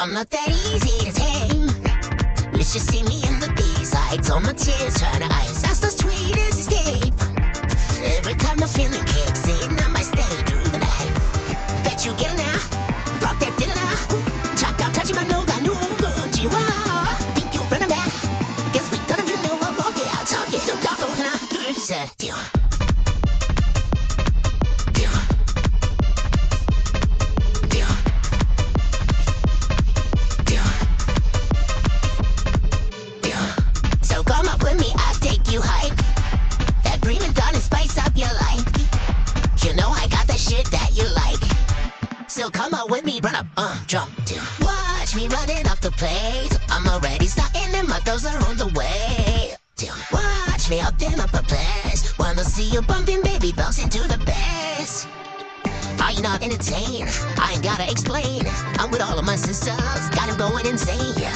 I'm not that easy to tame. Let's just see me in the B-sides. All my tears trying to ice. That's the sweetest escape. Every time the feeling kicks in, I might stay through the night. Bet you get it now. Rock that dinner now. Chopped out, touching my nose. I knew how good you are. Think you're running back. Guess we done it, you know I'm walking out talking. Don't talk over now. It's a deal. So come up with me, I'll take you high. That green and done and spice up your life. You know I got that shit that you like. So come up with me, run up, jump, watch me running off the place. I'm already starting and my throws are on the way. Watch me out in up a place. Wanna see you bumping, baby, bounce into the bass. Are you not entertained? I ain't gotta explain. I'm with all of my sisters, got him going insane.